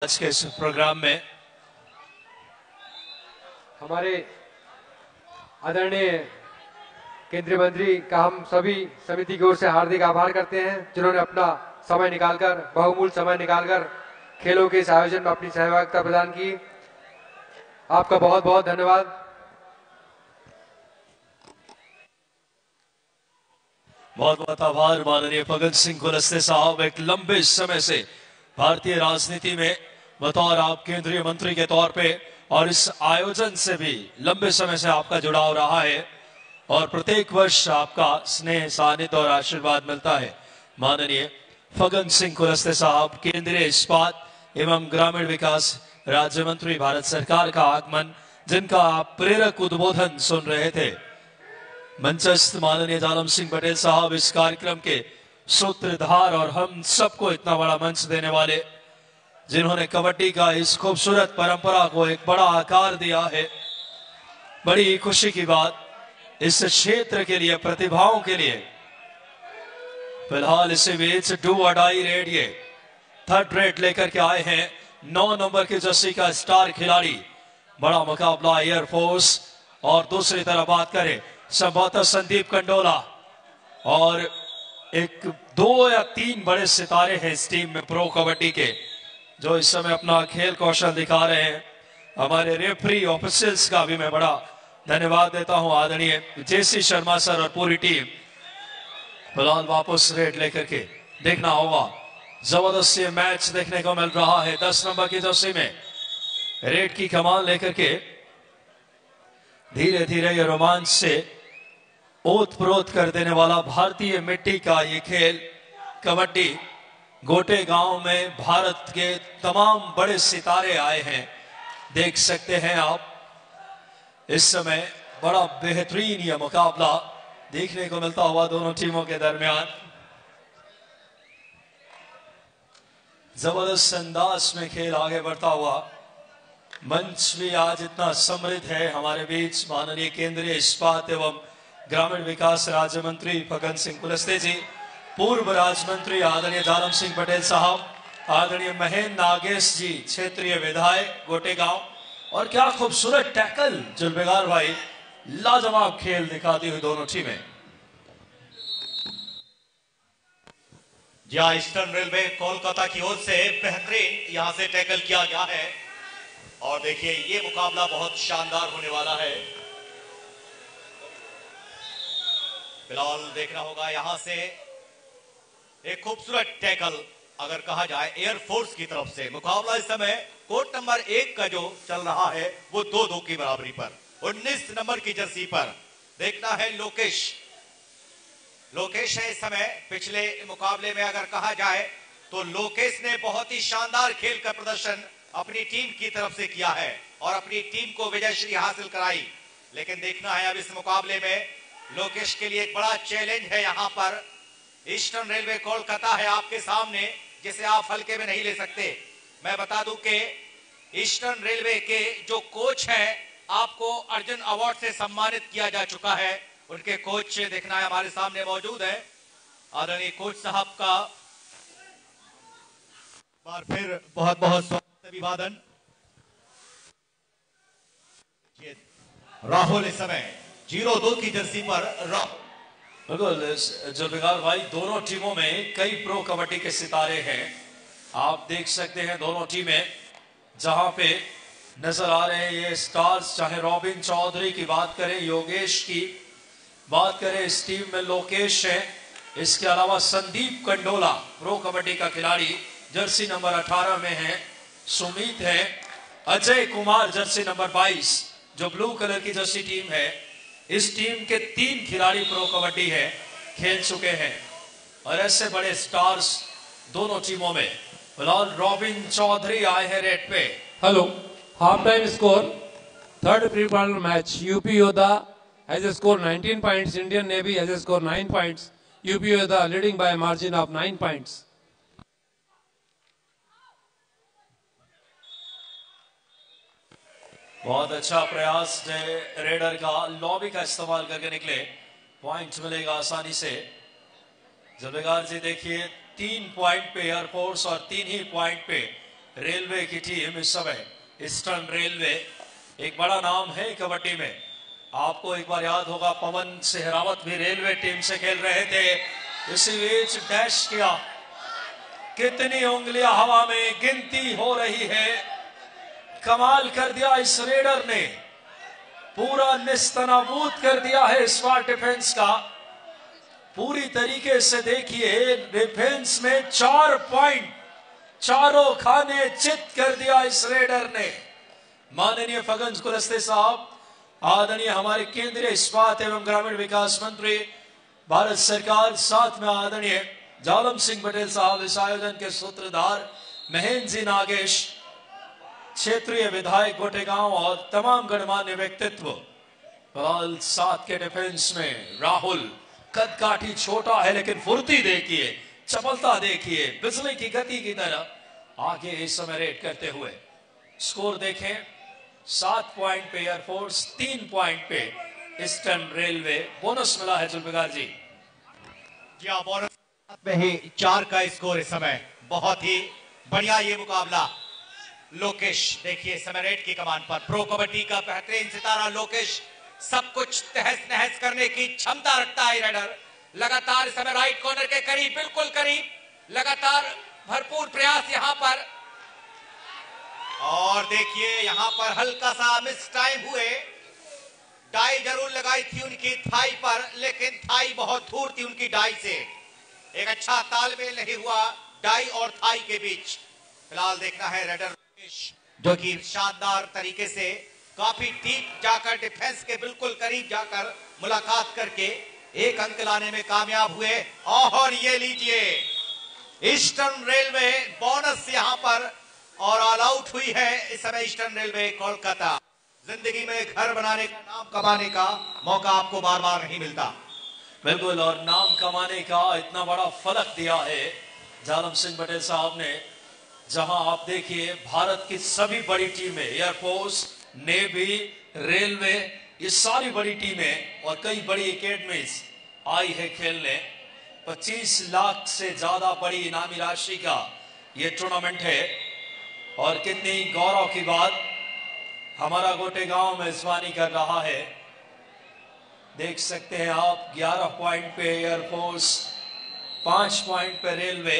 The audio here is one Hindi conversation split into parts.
आज के इस प्रोग्राम में हमारे आदरणीय केंद्रीय मंत्री का हम सभी समिति की ओर से हार्दिक आभार करते हैं, जिन्होंने अपना समय निकालकर, बहुमूल्य समय निकालकर खेलों के इस आयोजन में अपनी सहभागिता प्रदान की। आपका बहुत बहुत धन्यवाद। बहुत बहुत आभार माननीय फगन सिंह कुलस्ते साहब। एक लंबे समय से भारतीय राजनीति में बतौर आप केंद्रीय मंत्री के तौर पे और इस आयोजन से भी लंबे समय से आपका जुड़ाव रहा है और प्रत्येक वर्ष आपका स्नेह, सानिध्य और आशीर्वाद मिलता है। माननीय फगन सिंह कुलस्ते साहब, केंद्रीय इस्पात एवं ग्रामीण विकास राज्य मंत्री, भारत सरकार का आगमन, जिनका आप प्रेरक उद्बोधन सुन रहे थे। मंचस्थ माननीय जालम सिंह पटेल साहब, इस कार्यक्रम के सूत्रधार और हम सबको इतना बड़ा मंच देने वाले, जिन्होंने कबड्डी का इस खूबसूरत परंपरा को एक बड़ा आकार दिया है। बड़ी खुशी की बात, इस क्षेत्र के लिए, प्रतिभाओं के लिए फिलहाल इसे वेट्स 2 और डाई रेड ये 3rd रेट लेकर के आए हैं 9 नंबर के जर्सी का स्टार खिलाड़ी। बड़ा मुकाबला एयरफोर्स और दूसरी तरफ बात करें संभवतः संदीप कंडोला, और एक 2 या 3 बड़े सितारे हैं इस टीम में प्रो कबड्डी के, जो इस समय अपना खेल कौशल दिखा रहे हैं। हमारे रेफरी ऑफिशियल्स का भी मैं बड़ा धन्यवाद देता हूं, आदरणीय जेसी शर्मा सर और पूरी टीम। फिलहाल वापस रेड लेकर के देखना होगा, जबरदस्त ये मैच देखने को मिल रहा है। 10 नंबर की जर्सी में रेड की कमान लेकर के धीरे धीरे ये रोमांच से ओत प्रोत कर देने वाला भारतीय मिट्टी का ये खेल कबड्डी, गोटे गांव में भारत के तमाम बड़े सितारे आए हैं। देख सकते हैं आप इस समय बड़ा बेहतरीन यह मुकाबला देखने को मिलता हुआ दोनों टीमों के दरमियान। जबरदस्त अंदाज में खेल आगे बढ़ता हुआ। मंच भी आज इतना समृद्ध है हमारे बीच माननीय केंद्रीय इस्पात एवं ग्रामीण विकास राज्य मंत्री फगन सिंह कुलस्ते जी, पूर्व राज्य मंत्री आदरणीय जालम सिंह पटेल साहब, आदरणीय महेंद्र नागेश जी, क्षेत्रीय विधायक गोटेगांव, और क्या खूबसूरत टैकल जुल्फिकार भाई, लाजवाब खेल दिखाती हुई दोनों टीमें। जहां ईस्टर्न रेलवे कोलकाता की ओर से बेहतरीन यहां से टैकल किया गया है, और देखिए ये मुकाबला बहुत शानदार होने वाला है। फिलहाल देखना होगा यहां से एक खूबसूरत टैकल, अगर कहा जाए एयरफोर्स की तरफ से। मुकाबला इस समय कोर्ट नंबर 1 का जो चल रहा है वो 2-2 की बराबरी पर 19 नंबर की जर्सी पर देखना है लोकेश है इस समय। पिछले मुकाबले में अगर कहा जाए तो लोकेश ने बहुत ही शानदार खेल का प्रदर्शन अपनी टीम की तरफ से किया है और अपनी टीम को विजयश्री हासिल कराई। लेकिन देखना है अब इस मुकाबले में लोकेश के लिए एक बड़ा चैलेंज है। यहाँ पर ईस्टर्न रेलवे कोलकाता है आपके सामने, जिसे आप हल्के में नहीं ले सकते। मैं बता दूं कि ईस्टर्न रेलवे के जो कोच हैं, आपको अर्जुन अवार्ड से सम्मानित किया जा चुका है। उनके कोच देखना है हमारे सामने मौजूद है। आदरणीय कोच साहब का बार फिर बहुत बहुत स्वागत, अभिवादन। राहुल इस समय 0-2 की जर्सी पर बिल्कुल जुल्फिकार भाई, दोनों टीमों में कई प्रो कबड्डी के सितारे हैं। आप देख सकते हैं दोनों टीमें जहां पे नजर आ रहे हैं ये स्टार्स, चाहे रॉबिन चौधरी की बात करें, योगेश की बात करें, इस टीम में लोकेश है, इसके अलावा संदीप कंडोला प्रो कबड्डी का खिलाड़ी जर्सी नंबर 18 में है, सुमित है, अजय कुमार जर्सी नंबर 22 जो ब्लू कलर की जर्सी टीम है। इस टीम के 3 खिलाड़ी प्रो कबड्डी है, खेल चुके हैं, और ऐसे बड़े स्टार्स दोनों टीमों में। फिलहाल रॉबिन चौधरी आए हैं रेड पे। Hello, half time score, 3rd pre-quarter match. UP योद्धा has a score 19 points, Indian Navy has a score 9 points. UP Yoddha leading by a margin of 9 points. बहुत अच्छा प्रयास रेडर का, लॉबी का इस्तेमाल करके निकले, पॉइंट मिलेगा आसानी से। जुल्फिकार जी देखिए 3 पॉइंट पे एयरफोर्स और 3 ही पॉइंट पे रेलवे की टीम इस समय ईस्टर्न रेलवे एक बड़ा नाम है कबड्डी में। आपको एक बार याद होगा पवन सेहरावत भी रेलवे टीम से खेल रहे थे। इसी बीच डैश किया, कितनी उंगलियां हवा में गिनती हो रही है। कमाल कर दिया इस रेडर ने, पूरा निस्तनाबूद कर दिया है स्पार डिफेंस का। पूरी तरीके से देखिए डिफेंस में 4 पॉइंट चारों खाने चित कर दिया इस रेडर ने। माननीय फगन कुलस्ते साहब, आदरणीय हमारे केंद्रीय इस्पात एवं ग्रामीण विकास मंत्री भारत सरकार, साथ में आदरणीय जालम सिंह पटेल साहब, इस आयोजन के सूत्रधार महेंद्र जी नागेश, क्षेत्रीय विधायक गोटेगांव और तमाम गणमान्य व्यक्तित्व। फिलहाल 7 के डिफेंस में राहुल, कद काठी छोटा है लेकिन फुर्ती देखिए, चपलता देखिए, बिजली की गति की तरह आगे इस समय रेड करते हुए। स्कोर देखें, 7 पॉइंट पे एयरफोर्स, 3 पॉइंट पे ईस्टर्न रेलवे। बोनस मिला है जुल्फिकार जी। बोनस में ही 4 का स्कोर इस समय। बहुत ही बढ़िया ये मुकाबला। लोकेश देखिए समय रेड की कमान पर, प्रो कबड्डी का बेहतरीन सितारा लोकेश, सब कुछ तहस नहस करने की क्षमता रखता है रेडर। लगातार इस समय राइट कॉर्नर के करीब, बिल्कुल करीब, लगातार भरपूर प्रयास यहां पर। और देखिए यहां पर हल्का सा मिस टाइम हुए। डाई जरूर लगाई थी उनकी थाई पर, लेकिन थाई बहुत दूर थी उनकी डाई से। एक अच्छा तालमेल नहीं हुआ डाई और थाई के बीच। फिलहाल देखना है रेडर जो कि शानदार तरीके से काफी डीप जाकर डिफेंस के बिल्कुल करीब जाकर मुलाकात करके 1 अंक लाने में कामयाब हुए। और ये लीजिए ईस्टर्न रेलवे बोनस यहां पर, और ऑल आउट हुई है इस समय ईस्टर्न रेलवे कोलकाता। जिंदगी में घर बनाने का, नाम कमाने का मौका आपको बार बार नहीं मिलता। बिल्कुल, और नाम कमाने का इतना बड़ा फलक दिया है जालम सिंह पटेल साहब ने। जहां आप देखिए भारत की सभी बड़ी टीमें, एयरफोर्स, नेवी, रेलवे, ये सारी बड़ी टीमें और कई बड़ी एकेडमीज आई है खेलने। 25 लाख से ज्यादा बड़ी इनामी राशि का ये टूर्नामेंट है। और कितनी गौरव की बात, हमारा गोटेगांव मेजबानी कर रहा है। देख सकते हैं आप, 11 पॉइंट पे एयरफोर्स, 5 पॉइंट पे रेलवे।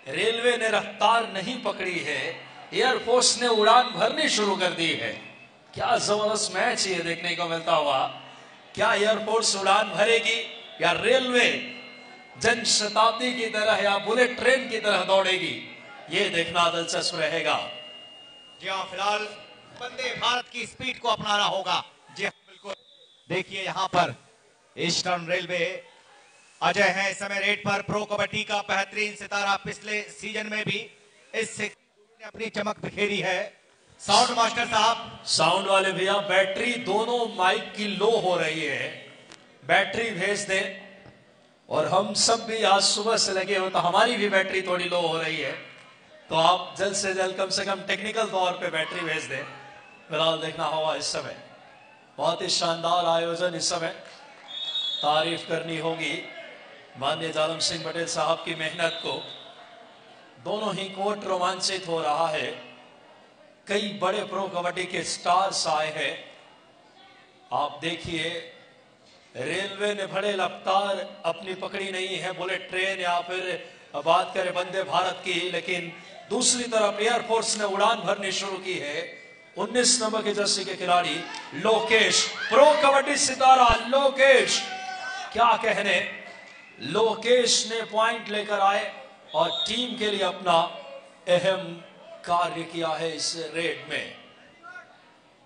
रेलवे ने रफ्तार नहीं पकड़ी है, एयरफोर्स ने उड़ान भरनी शुरू कर दी है। क्या जबरदस्त मैच ये देखने को मिलता हुआ। क्या एयरफोर्स उड़ान भरेगी या रेलवे जन शताब्दी की तरह या बुलेट ट्रेन की तरह दौड़ेगी, ये देखना दिलचस्प रहेगा। जी हाँ, फिलहाल वंदे भारत की स्पीड को अपनाना होगा। जी हाँ बिल्कुल। देखिए यहाँ पर ईस्टर्न रेलवे अजय है इस समय रेड पर। प्रो कबड्डी का बेहतरीन सितारा, पिछले सीजन में भी इस ने अपनी चमक बिखेरी है। साउंड मास्टर साहब, साउंड वाले भैया, बैटरी दोनों माइक की लो हो रही है, बैटरी भेज दें। और हम सब भी आज सुबह से लगे हो तो हमारी भी बैटरी थोड़ी लो हो रही है, तो आप जल्द से जल्द कम से कम टेक्निकल तौर पे बैटरी भेज दें। फिलहाल देखना होगा इस समय बहुत ही शानदार आयोजन। इस समय तारीफ करनी होगी माननीय जालम सिंह पटेल साहब की मेहनत को। दोनों ही कोर्ट रोमांचित हो रहा है। कई बड़े प्रो कबड्डी के स्टार्स आए हैं। आप देखिए रेलवे ने बड़े रफ्तार अपनी पकड़ी नहीं है, बुलेट ट्रेन या फिर बात करें वंदे भारत की, लेकिन दूसरी तरफ एयरफोर्स ने उड़ान भरनी शुरू की है। 19 नंबर के जर्सी के खिलाड़ी लोकेश, प्रो कबड्डी सितारा लोकेश, क्या कहने, लोकेश ने पॉइंट लेकर आए और टीम के लिए अपना अहम कार्य किया है इस रेड में।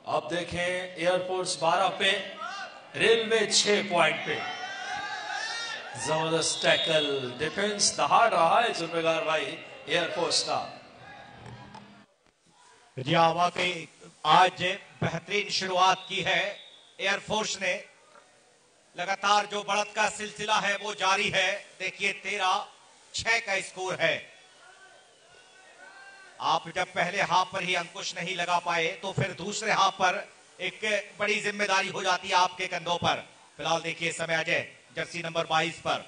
अब देखें एयरफोर्स 12 पे, रेलवे 6 पॉइंट पे। जबरदस्त टैकल, डिफेंस दहाड़ रहा है जुल्फिकार भाई एयरफोर्स का। जी हाँ, वाकई आज बेहतरीन शुरुआत की है एयरफोर्स ने। लगातार जो बढ़त का सिलसिला है वो जारी है। देखिए 13-6 का स्कोर है। आप जब पहले हाफ पर ही अंकुश नहीं लगा पाए तो फिर दूसरे हाफ पर एक बड़ी जिम्मेदारी हो जाती है आपके कंधों पर। फिलहाल देखिए समय अजय जर्सी नंबर 22 पर,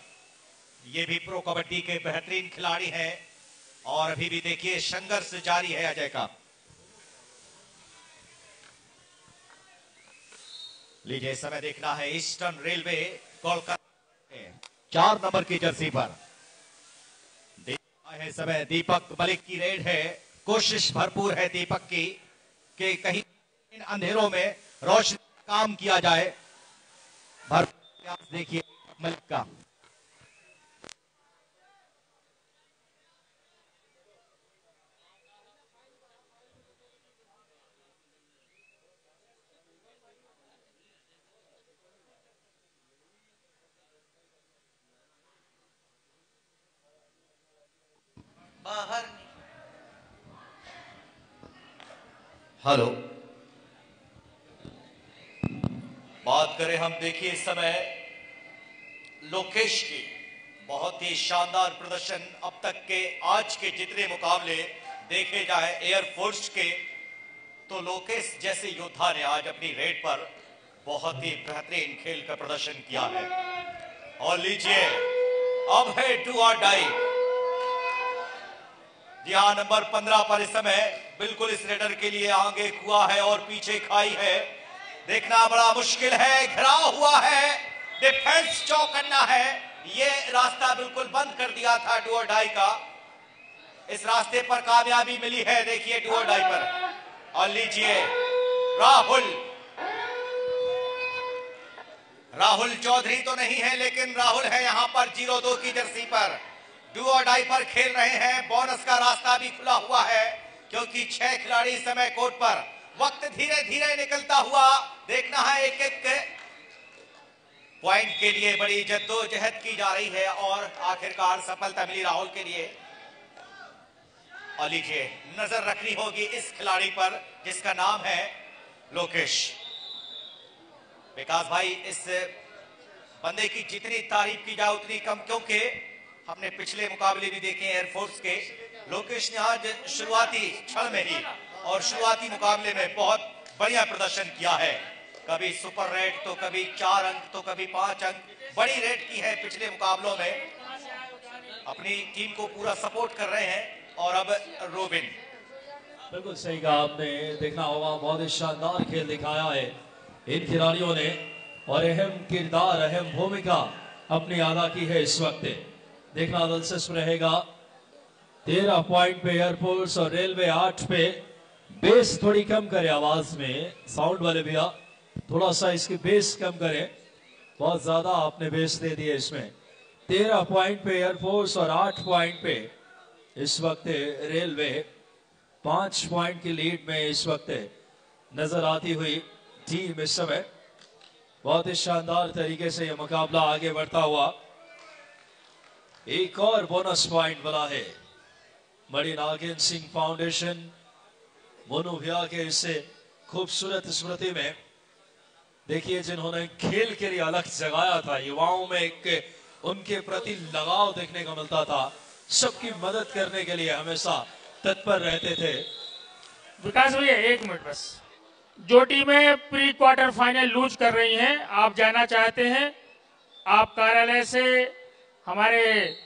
ये भी प्रो कबड्डी के बेहतरीन खिलाड़ी हैं। और अभी भी देखिए संघर्ष जारी है अजय का। लीजिए समय देखना है ईस्टर्न रेलवे कोलकाता 4 नंबर की जर्सी पर है समय। दीपक मलिक की रेड है, कोशिश भरपूर है दीपक की कि कहीं इन अंधेरों में रोशनी काम किया जाए। भरपूर प्रयास देखिए मलिक का। बाहर हेलो बात करें हम, देखिए इस समय लोकेश की बहुत ही शानदार प्रदर्शन अब तक के आज के जितने मुकाबले देखे जाए एयरफोर्स के, तो लोकेश जैसे योद्धा ने आज अपनी रेड पर बहुत ही बेहतरीन खेल का प्रदर्शन किया है। और लीजिए अब है डू और डाई। जी हाँ, नंबर 15 पर इस समय बिल्कुल इस रेडर के लिए आगे कुआं है और पीछे खाई है। देखना बड़ा मुश्किल है, घिरा हुआ है, डिफेंस चौकन्ना है। ये रास्ता बिल्कुल बंद कर दिया था डू और डाई का। इस रास्ते पर कामयाबी मिली है, देखिए डू और डाई पर। और लीजिए राहुल चौधरी तो नहीं है, लेकिन राहुल है यहां पर 02 की जर्सी पर। डू और डाई पर खेल रहे हैं। बोनस का रास्ता भी खुला हुआ है क्योंकि 6 खिलाड़ी इस समय कोर्ट पर। वक्त धीरे धीरे निकलता हुआ देखना है, एक एक पॉइंट के लिए बड़ी जद्दोजहद की जा रही है और आखिरकार सफलता मिली राहुल के लिए। और लीजिए नजर रखनी होगी इस खिलाड़ी पर जिसका नाम है लोकेश। विकास भाई, इस बंदे की जितनी तारीफ की जाए उतनी कम, क्योंकि हमने पिछले मुकाबले भी देखे एयरफोर्स के। लोकेश ने आज शुरुआती क्षण में ही और शुरुआती मुकाबले में बहुत बढ़िया प्रदर्शन किया है। कभी सुपर रेड, तो कभी 4 अंक, तो कभी 5 अंक। बड़ी रेड की है पिछले मुकाबलों में। अपनी टीम को पूरा सपोर्ट कर रहे हैं। और अब रोबिन, बिल्कुल सही कहा आपने। देखना होगा बहुत ही शानदार खेल दिखाया है इन खिलाड़ियों ने और अहम किरदार, अहम भूमिका अपनी अदा की है इस वक्त। देखना दिलचस्प रहेगा। 13 पॉइंट पे एयरफोर्स और रेलवे 8 पे। बेस थोड़ी कम करे आवाज में, साउंड वाले भैया थोड़ा सा इसकी बेस कम करें, बहुत ज्यादा आपने बेस दे दिए इसमें। 13 पॉइंट पे एयरफोर्स और 8 पॉइंट पे इस वक्त रेलवे। 5 पॉइंट की लीड में इस वक्त नजर आती हुई टीम इस समय। बहुत ही शानदार तरीके से यह मुकाबला आगे बढ़ता हुआ। एक और बोनस पॉइंट बना है मणि नागिन सिंह फाउंडेशन मोनू भैया के इससे खूबसूरत स्मृति में। देखिए जिन्होंने खेल के लिए अलग जगाया था, युवाओं में एक उनके प्रति लगाव देखने को मिलता था, सबकी मदद करने के लिए हमेशा तत्पर रहते थे। विकास भैया 1 मिनट बस। जो टीमें प्री क्वार्टर फाइनल लूज कर रही हैं, आप जाना चाहते हैं, आप कार्यालय से हमारे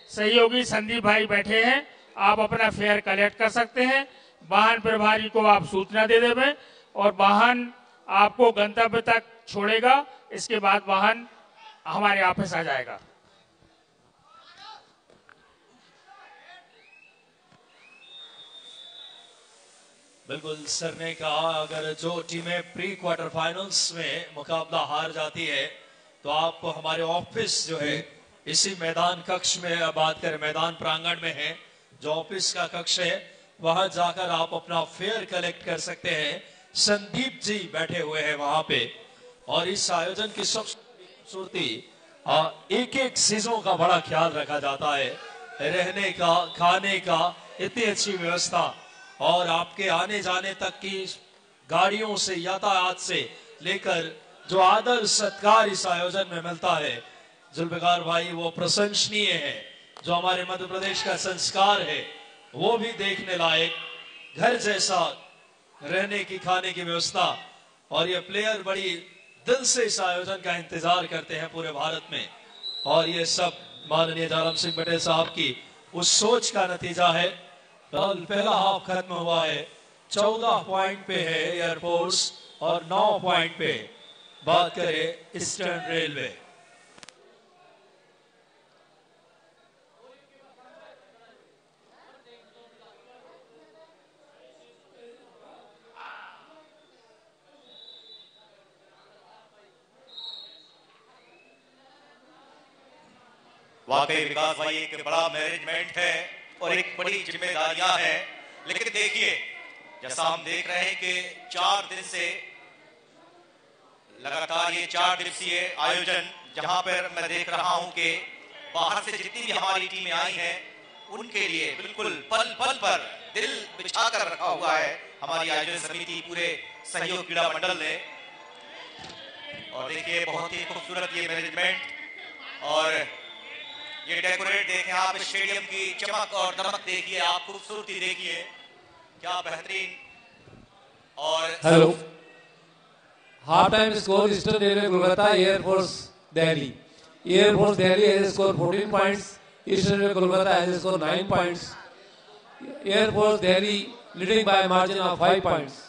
सहयोगी संदीप भाई बैठे हैं, आप अपना फेयर कलेक्ट कर सकते हैं। वाहन प्रभारी को आप सूचना दे देवें और वाहन आपको गंतव्य तक छोड़ेगा। इसके बाद वाहन हमारे ऑफिस आ जाएगा। बिल्कुल सर ने कहा, अगर जो टीमें प्री क्वार्टर फाइनल्स में मुकाबला हार जाती है तो आप हमारे ऑफिस जो है इसी मैदान कक्ष में, अब बात करें मैदान प्रांगण में है जो ऑफिस का कक्ष है, वहां जाकर आप अपना फेयर कलेक्ट कर सकते हैं। संदीप जी बैठे हुए हैं वहां पे। और इस आयोजन की सबसे खूबसूरती, एक एक चीजों का बड़ा ख्याल रखा जाता है, रहने का, खाने का, इतनी अच्छी व्यवस्था और आपके आने जाने तक की गाड़ियों से, यातायात से लेकर जो आदर सत्कार इस आयोजन में मिलता है जुल्फिकार भाई, वो प्रशंसनीय है। जो हमारे मध्य प्रदेश का संस्कार है वो भी देखने लायक। घर जैसा रहने की, खाने की व्यवस्था, और ये प्लेयर बड़ी दिल से इस आयोजन का इंतजार करते हैं पूरे भारत में। और ये सब माननीय जालम सिंह पटेल साहब की उस सोच का नतीजा है कल पहला हाफ खत्म हुआ है, 14 पॉइंट पे है एयरफोर्स और 9 पॉइंट पे बात करें ईस्टर्न रेलवे। वाकई विकास भाई एक बड़ा मैनेजमेंट है और एक बड़ी जिम्मेदारियां हैं, लेकिन देखिए जैसा हम देख रहे हैं कि 4 दिन से लगातार ये 4 दिवसीय आयोजन, जहां पर मैं देख रहा हूं कि बाहर से जितनी भी हमारी टीमें आई हैं उनके लिए बिल्कुल पल पल पर दिल बिछा कर रखा हुआ है हमारी आयोजन समिति, पूरे सहयोग क्रीड़ा मंडल ने। और देखिए बहुत ही खूबसूरत ये मैनेजमेंट और ये डेकोरेट देखें आप, स्टेडियम की चमक और दमक देखिए आप, खूबसूरती देखिए, क्या बेहतरीन। और hello, half time score eastern railway Kolkata air force Delhi. Air force Delhi has score 14 points, eastern railway Kolkata has score 9 points. Air force Delhi leading by margin of 5 points.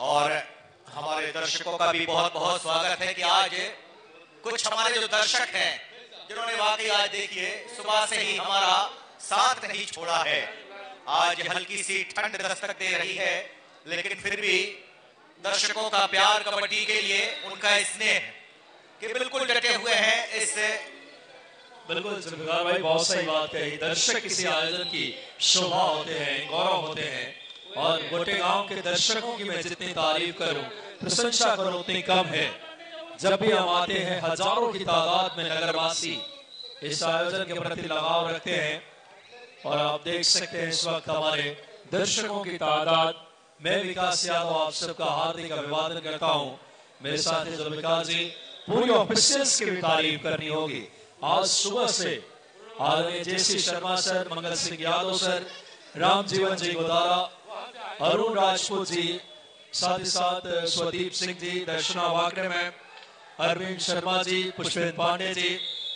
और हमारे दर्शकों का भी बहुत बहुत स्वागत है कि आज कुछ हमारे जो दर्शक हैं जिन्होंने वाकई आज देखिए सुबह से ही हमारा साथ नहीं छोड़ा है। आज हल्की सी ठंड दस्तक दे रही है, लेकिन फिर भी दर्शकों का प्यार कबड्डी के लिए, उनका स्नेह कि बिल्कुल डटे हुए हैं इस। बिल्कुल जुल्फिकार भाई, बहुत सही बात कही। दर्शक किसी आयोजन की शोभा होते हैं, गौरव होते हैं, और गोटे गांव के दर्शकों की मैं जितनी तारीफ करूं, प्रशंसा करूं, उतनी कम है। जब भी हम आते हैं हजारों की तादाद में नगरवासी इस आयोजन के प्रति लगाव रखते हैं, और आप देख सकते हैं इस वक्त हमारे दर्शकों की तादाद। मैं विकास यादव आप सबका हार्दिक अभिवादन करता हूं। मेरे साथ जुल्फिकार जी, पूरी ऑफिशियल्स की भी तारीफ करनी होगी। आज सुबह से आदरणीय जेसी शर्मा सर, मंगल सिंह यादव सर, राम जीवन जी गोदारा, अरुण राजपूत जी, साथ ही साथ स्वदीप सिंह जी, दर्शना वाकरे मैम, अरविंद शर्मा जी, पुष्पेंद्र पांडे जी,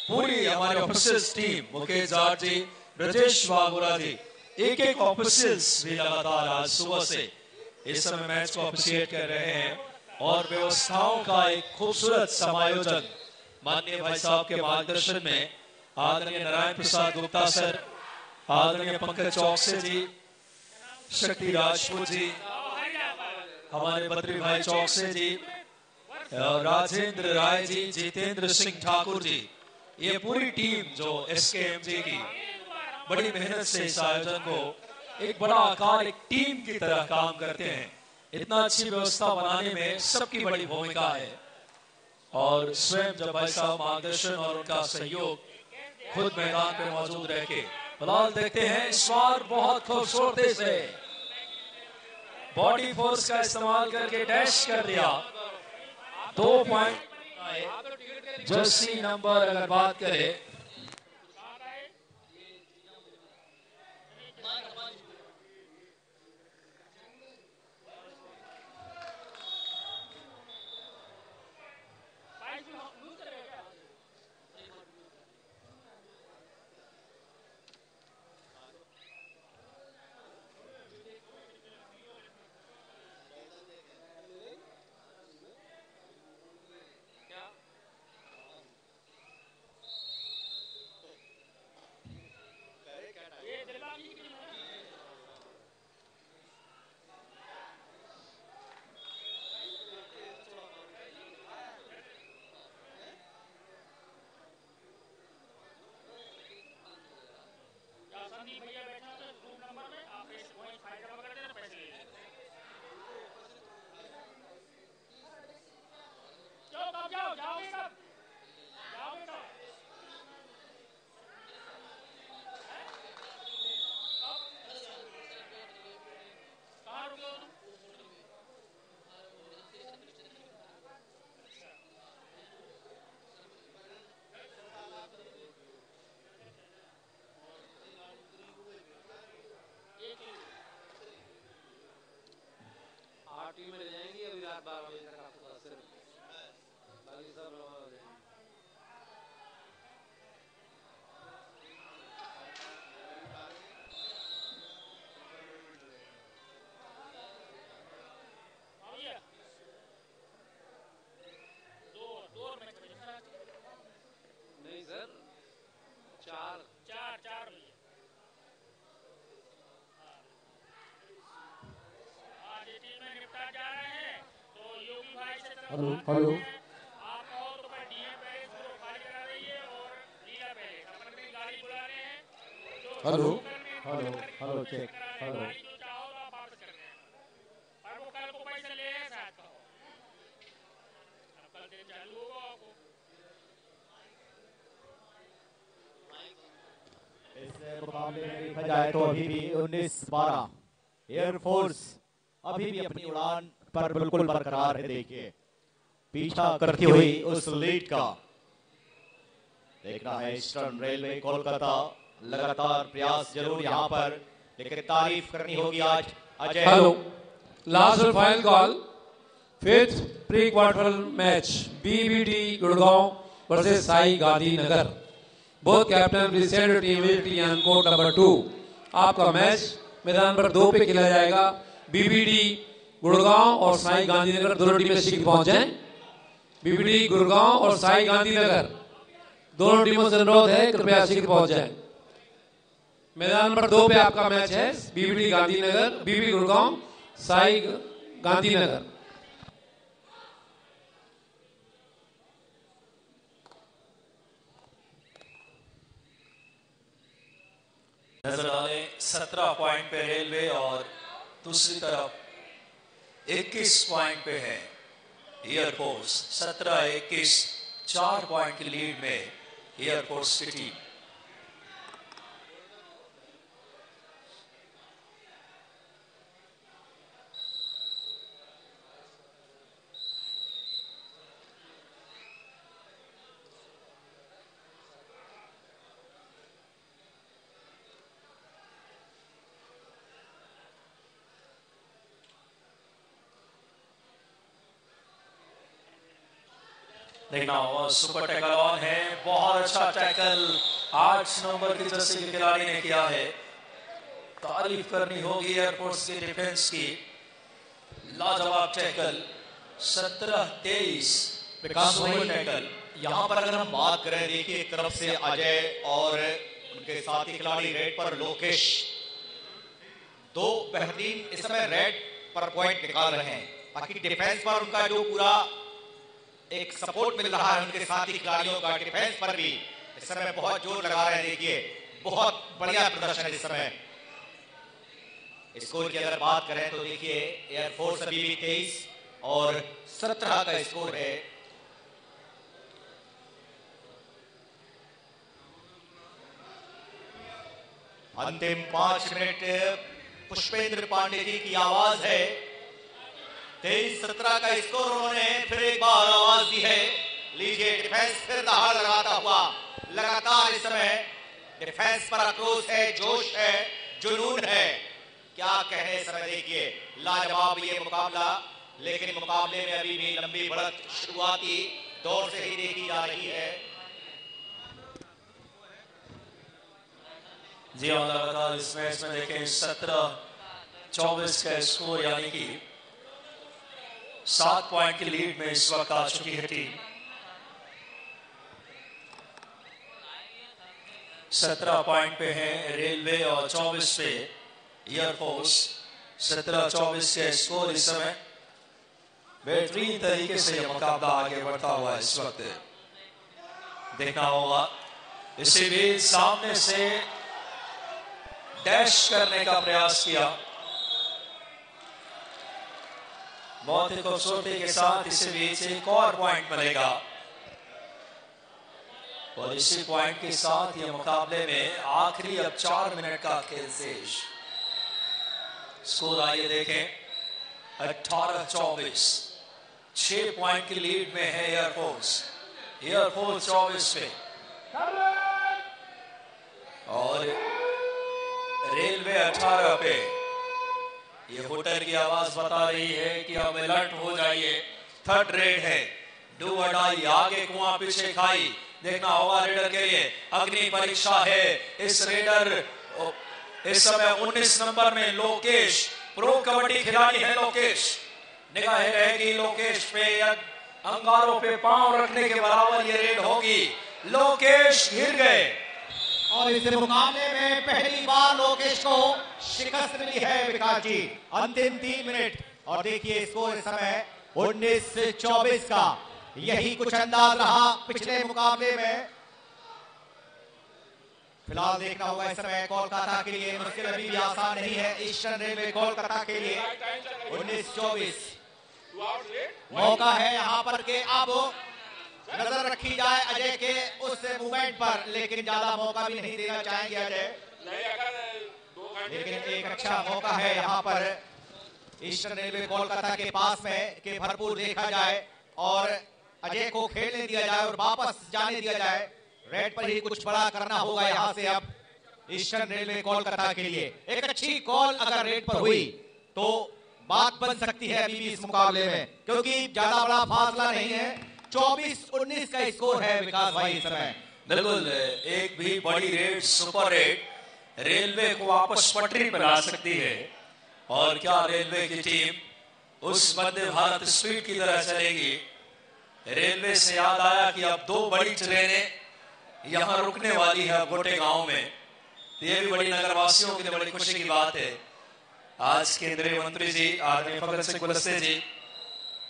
पूरी हमारी ऑफिशियल्स टीम, मुकेश जाट जी, ब्रजेश वागुरा जी, एक एक ऑफिशियल्स भी लगातार आज सुबह से इस समय मैच को अप्रिशिएट कर रहे हैं। और व्यवस्थाओं का एक खूबसूरत समायोजन माननीय भाई साहब के मार्गदर्शन में आदरणीय नारायण प्रसाद गुप्ता सर, आदरणीय पंकज चौकसे जी, शक्ति राजपूत जी, हमारे बद्री भाई चौकसे जी, राजेंद्र राय जी, जितेंद्र सिंह ठाकुर जी, ये पूरी टीम जो SKMG की बड़ी मेहनत से इस आयोजन को एक बड़ा आकार, एक टीम की तरह काम करते हैं। इतना अच्छी व्यवस्था बनाने में सबकी बड़ी भूमिका है, और स्वयं जब भाई साहब मार्गदर्शन और उनका सहयोग खुद मैदान पे मौजूद रह के फिलहाल देखते हैं इस बार बहुत खूबसूरती से बॉडी फोर्स का इस्तेमाल करके डैश कर दिया। 2 पॉइंट जर्सी नंबर अगर बात करें टीम में ले जाएंगे अभी रात 12 बजे तक आपको सिर्फ बाकी सब हेलो हेलो आप कहो तो मैं डीएम पहले इसको खाली करा रही है और लीला पहले अपन अपनी गाड़ी बुला रहे हैं hello hello hello check hello गाड़ी जो चाहो तो आप वापस कर देना पर वो कल को पैसे ले हैं शायद कहो अब कल दिन चालू होगा आपको इस मुकाबले में देखा जाए तो अभी भी 19-12 एयरफोर्स अभी भी अपनी उड़ान पर बिल्कुल बरकरार है। देखिए पीछा करती हुई उस लीड का देखना है। ईस्टर्न रेलवे कोलकाता लगातार प्रयास जरूर यहाँ पर, लेकिन तारीफ करनी होगी आज अजय। हेलो लास्ट और final call fifth pre quarter match BBD Gurgaon versus Sai Gandhinagar. Both captain please send your team visit on court number 2। आपका मैच मैदान नंबर 2 पे खेला जाएगा। बीबीडी गुड़गांव और साई गांधीनगर दोनों टीमें शीघ्र पहुंच जाएं। बीबीडी गुड़गांव और साई गांधीनगर दोनों टीमों से अनुरोध है कृपया शीघ्र पहुंच जाएं। मैदान नंबर 2 पे आपका मैच है। BBD Gandhinagar, BBD Gurgaon, Sai Gandhinagar. नजर आने 17 पॉइंट पे रेलवे और दूसरी तरफ 21 पॉइंट पे है एयरफोर्स। 17-21 4 पॉइंट की लीड में एयरफोर्स की टीम। देखना होगा सुपर टैकल ऑन है। बहुत अच्छा टैकल 8 नंबर की जर्सी के खिलाड़ी ने किया है। तारीफ करनी होगी एयरफोर्स की डिफेंस की। लाजवाब टैकल 17-23 सुपर टैकल। यहाँ पर अगर हम बात करें, देखिए एक तरफ से अजय और उनके साथी खिलाड़ी रेड पर लोकेश, दो बेहतरीन इस समय रेड पर पॉइंट निकाल रहे हैं। बाकी डिफेंस पर उनका जो पूरा एक सपोर्ट मिल रहा है उनके साथी खिलाड़ियों का, डिफेंस पर भी इस समय बहुत जोर लगा रहे हैं। देखिए बहुत बढ़िया प्रदर्शन इस समय। स्कोर की अगर बात करें तो देखिए एयरफोर्स अभी भी 23 और 17 का स्कोर है। अंतिम 5 मिनट पुष्पेंद्र पांडे जी की आवाज है। 23-17 का स्कोर उन्होंने फिर एक बार आवाज दी है। लीजिए डिफेंस फिर दहाड़ लगाता हुआ लगातार इस समय डिफेंस पर आक्रोश है, जोश है, जुनून है। क्या कहने इस समय। देखिए लाजवाब ये मुकाबला, लेकिन मुकाबले में अभी भी लंबी बढ़त शुरुआती दौर से ही देखी जा रही है। जी हाँ, लगातार इस मैच में देखें 17-24 का स्कोर, यानी कि 7 पॉइंट की लीड में इस वक्त आ चुकी है टीम। 17 पॉइंट पे है रेलवे और 24 पे एयरफोर्स। 17-24 के स्कोर इस समय। बेहतरीन तरीके से यह मुकाबला आगे बढ़ता हुआ इस वक्त देखना होगा। इसी बीच सामने से डैश करने का प्रयास किया, बहुत ही खूबसूरती के साथ। इसी बीच एक और पॉइंट मिलेगा और इसी पॉइंट के साथ ये मुकाबले में आखिरी अब 4 मिनट का खेल शेष। स्कोर आइए देखें 18-24, 6 पॉइंट की लीड में है एयरफोर्स। एयरफोर्स 24 पे और रेलवे 18 पे। ये हुटर की आवाज बता रही है कि अब अलर्ट हो जाइए, थर्ड रेड है, डू और डाई, आगे कुआं पीछे खाई। देखना होगा रेडर के लिए अग्नि परीक्षा है। इस रेडर इस समय 19 नंबर में लोकेश, प्रो कबड्डी खिलाड़ी है लोकेश। निगाहें रहेगी लोकेश पे, अंगारों पे पांव रखने के बराबर ये रेड होगी। लोकेश घिर गए और इस मुकाबले में पहली बार लोकेश को शिकस्त मिली है विकास जी। अंतिम 3 मिनट और देखिए स्कोर इस समय 19-24 का यही कुछ अंदाज रहा पिछले मुकाबले में। फिलहाल देखना होगा इस समय कोलकाता के लिए मुश्किल अभी भी आसान नहीं है। ईस्टर्न रेलवे कोलकाता के लिए 19-24 मौका है यहाँ पर के अब नजर रखी जाए अजय के उस मूवमेंट पर, लेकिन ज्यादा मौका भी नहीं देना चाहेंगे अजय, लेकिन एक अच्छा मौका है यहाँ पर ईस्टर्न रेलवे कोलकाता के पास में कि भरपूर देखा जाए और अजय को खेलने दिया जाए और वापस जाने दिया जाए। रेड पर ही कुछ बड़ा करना होगा यहाँ से अब ईस्टर्न रेलवे कोलकाता के लिए। एक अच्छी कॉल अगर रेड पर हुई तो बात बन सकती है अभी भी इस मुकाबले में, क्योंकि ज्यादा बड़ा फासला नहीं है। 24-19 का स्कोर है विकास भाई इस समय। बिल्कुल, एक भी बड़ी रेड, सुपर रेड रेलवे को वापस पटरी पर ला सकती है। और क्या रेलवे की टीम उस वंदे भारत स्पीड की तरह चलेगी? रेलवे से याद आया कि अब 2 बड़ी ट्रेनें यहाँ रुकने वाली है गोटे गांव में। ये भी बड़ी नगरवासियों के लिए बड़ी खुशी की बात है। आज केंद्रीय मंत्री जी आदरणीय फग्गन सिंह कुलस्ते जी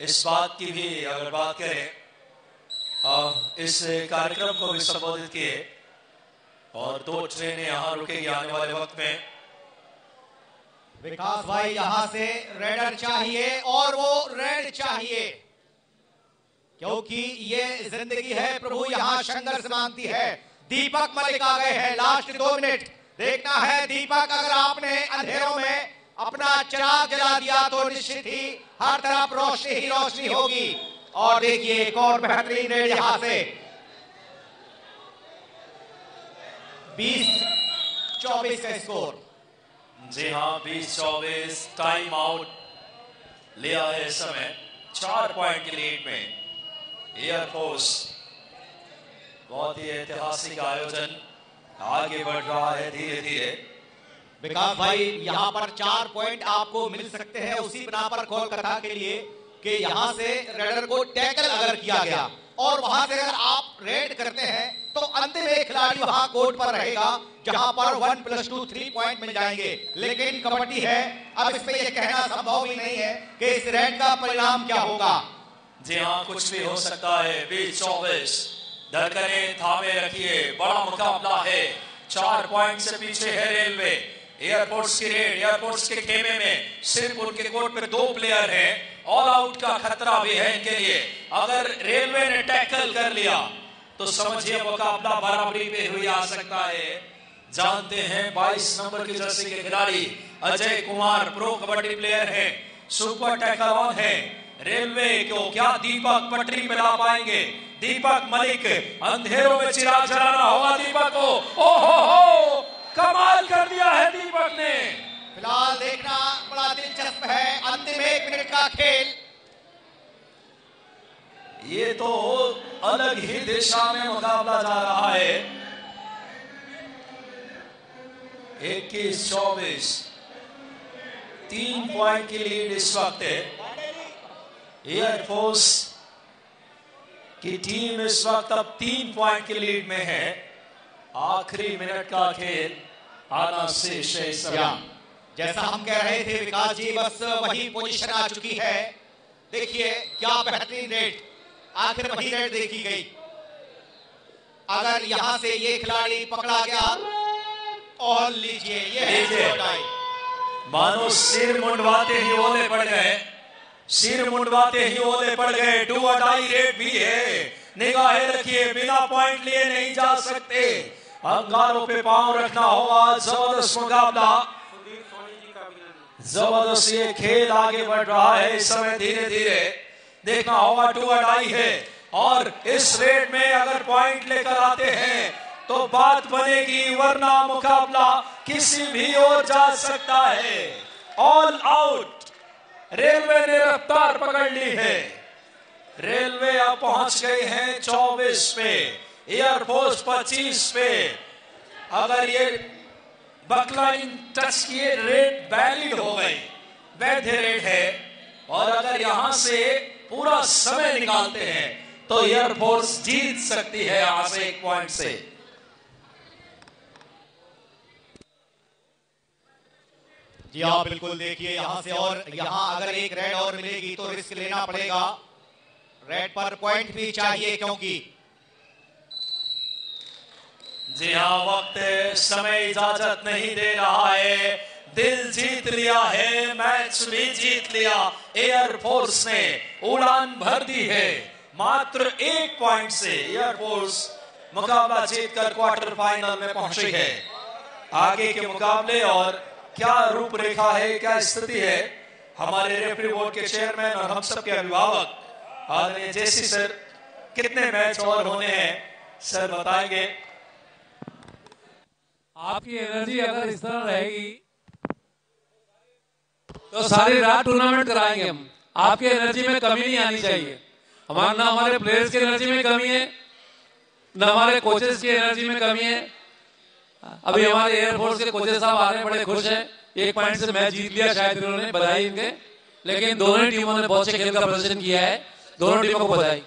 इस बात की भी अगर बात करें, इस कार्यक्रम को भी संबोधित किए और 2 ट्रेनें यहाँ रुकेगी आने वाले वक्त में। विकास भाई यहाँ से रेडर चाहिए और वो रेड चाहिए, क्योंकि ये जिंदगी है प्रभु, यहाँ संघर्ष मांगती है। दीपक मलिक आ गए हैं, लास्ट 2 मिनट देखना है। दीपक, अगर आपने अंधेरों में अपना चिराग जला दिया तो निश्चित ही हर तरफ रोशनी ही रोशनी होगी। और देखिए एक और बेहतरीन रेड यहाँ से 20-24 का स्कोर। जी हाँ, 20-24 टाइम आउट लिया है इस समय 4 पॉइंट की लीड में एयरफोर्स। बहुत ही ऐतिहासिक आयोजन आगे बढ़ रहा है धीरे धीरे। विकास भाई यहाँ पर 4 पॉइंट आपको मिल सकते हैं उसी बिना पर कोलकाता के लिए कि यहाँ से रेडर को टैकल अगर किया गया और वहां से अगर आप रेड करते हैं तो अंतिम एक खिलाड़ी वहां कोर्ट पर रहेगा जहां पर 1+2 3 पॉइंट मिल जाएंगे। लेकिन कबड्डी है, अब इसमें यह कहना संभव ही नहीं है कि इस रेड का परिणाम क्या होगा। जी हाँ, कुछ भी हो सकता है। 20-24 धड़कने थामे रखिए, बड़ा मुकाबला है। 4 पॉइंट से पीछे है रेलवे। एयरफोर्स की रेड, एयरफोर्स के खेमे में सिर्फ उनके कोर्ट में 2 प्लेयर हैं। ऑल आउट का खतरा भी है इनके लिए। अगर रेलवे ने टैकल कर लिया तो समझिए मुकाबला बराबरी पे हुई आ सकता है। जानते हैं 22 नंबर की जर्सी के खिलाड़ी अजय कुमार प्रो कबड्डी प्लेयर हैं, सुपर टैकल ऑन है। रेलवे को क्या दीपक पटरी पे ला पाएंगे? दीपक मलिक, अंधेरों में चिराग जलाना होगा दीपक को। ओहो, कमाल कर दिया है दीपक ने। फिलहाल देखना बड़ा दिलचस्प है, अंतिम 1 मिनट का खेल। ये तो अलग ही दिशा में मुकाबला जा रहा है। 21-24 3 पॉइंट की लीड इस वक्त है। एयरफोर्स की टीम इस वक्त अब 3 पॉइंट की लीड में है। आखिरी मिनट का खेल आना शेष है इस समय। जैसा हम कह रहे थे विकास जी, बस वही पोजीशन आ चुकी है। देखिए क्या बेहतरीन रेड, आखिर वही रेड देखी गई। अगर यहां से ये खिलाड़ी पकड़ा गया और लीजिए ये मानो सिर मुंडवाते ही ओले पड़ गए, सिर मुंडवाते ही ओले पड़ गए। डू और डाई रेड भी है। निगाहें रखिए, बिना पॉइंट लिए नहीं जा सकते। अंगारों पे पांव रखना होगा। जबरदस्त मुकाबला, जबरदस्त ये खेल आगे बढ़ रहा है इस समय धीरे धीरे। देखना होगा, डू और डाई है और इस रेड में अगर पॉइंट लेकर आते हैं तो बात बनेगी, वरना मुकाबला किसी भी ओर जा सकता है। ऑल आउट, रेलवे ने रफ्तार पकड़ ली है। रेलवे अब पहुंच गई है 24 पे, एयरफोर्स 25 पे। अगर ये बकलाइन टच किए रेड वैलिड हो गई, वैध रेड है। और अगर यहां से पूरा समय निकालते हैं तो एयरफोर्स जीत सकती है यहां से 1 पॉइंट से। जी हाँ बिल्कुल, देखिए यहाँ से, और यहाँ अगर एक रेड और मिलेगी तो रिस्क लेना पड़ेगा, रेड पर पॉइंट भी चाहिए क्योंकि जी हाँ, वक्त समय इजाजत नहीं दे रहा है। दिल जीत लिया है, मैच भी जीत लिया, एयरफोर्स ने उड़ान भर दी है। मात्र 1 पॉइंट से एयरफोर्स मुकाबला जीतकर क्वार्टर फाइनल में पहुंची है। आगे के मुकाबले और क्या रूपरेखा है, क्या स्थिति है, हमारे रेफरी बोर्ड के चेयरमैन और हम सब के अभिभावक आदरणीय जेसी सर, कितने मैच और होने हैं सर बताएंगे। आपकी एनर्जी अगर इस तरह रहेगी तो सारी रात टूर्नामेंट कराएंगे हम। आपकी एनर्जी में कमी नहीं आनी चाहिए। ना हमारे प्लेयर्स की एनर्जी में कमी है, ना हमारे कोचेस की एनर्जी में कमी है। अभी हमारे एयरफोर्स के कोचेस साहब आ रहे हैं, बड़े खुश हैं, 1 पॉइंट से मैच जीत लिया शायद इन्होंने, बधाई इनके। लेकिन दोनों टीमों ने बहुत अच्छे खेल का प्रदर्शन किया है, दोनों टीमों को बधाई।